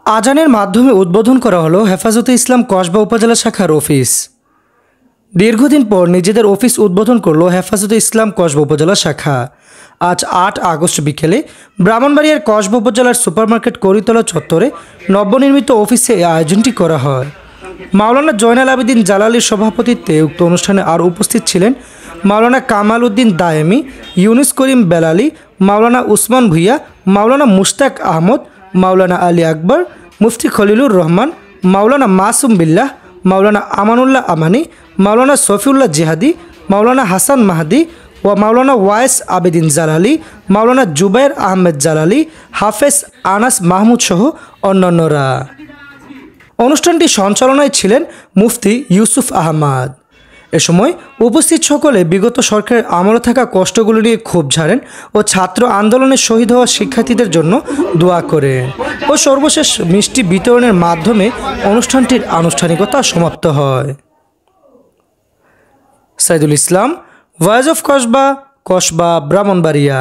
আজানের মাধ্যমে উদ্বোধন করা হলো হেফাজতে ইসলাম কসবা উপজেলা শাখার অফিস। দীর্ঘদিন পর নিজেদের অফিস উদ্বোধন করল হেফাজতে ইসলাম কসবা উপজেলা শাখা। আজ ৮ আগস্ট বিকেলে ব্রাহ্মণবাড়িয়ার কসবা উপজেলার সুপারমার্কেট করিতলা চত্বরে নবনির্মিত অফিসে এই আয়োজনটি করা হয়। মাওলানা জয়নাল আবেদিন জালালির সভাপতিত্বে উক্ত অনুষ্ঠানে আর উপস্থিত ছিলেন মাওলানা কামাল উদ্দিন দায়েমি, ইউনুস করিম বেলালি, মাওলানা উসমান ভুইয়া, মাওলানা মুশতাক আহমদ, মাওলানা আলী আকবর, মুফতি খলিলুর রহমান, মাওলানা মাসুম বিল্লাহ, মাওলানা আমানুল্লাহ আমানি, মাওলানা সফিউল্লাহ জিহাদি, মাওলানা হাসান মাহাদি ও মাওলানা ওয়াইস আবেদিন জালালি, মাওলানা জুবাইর আহমেদ জালালি, হাফেজ আনাস মাহমুদ সহ অন্যান্যরা। অনুষ্ঠানটি সঞ্চালনায় ছিলেন মুফতি ইউসুফ আহমদ। এ সময় উপস্থিত সকলে বিগত সরকারের আমলে থাকা কষ্টগুলো নিয়ে ক্ষোভ ঝাড়েন ও ছাত্র আন্দোলনে শহীদ হওয়া শিক্ষার্থীদের জন্য দোয়া করেন ও সর্বশেষ মিষ্টি বিতরণের মাধ্যমে অনুষ্ঠানটির আনুষ্ঠানিকতা সমাপ্ত হয়। Saidul Islam, voice of Kasba, Kasba, Brahmanbaria.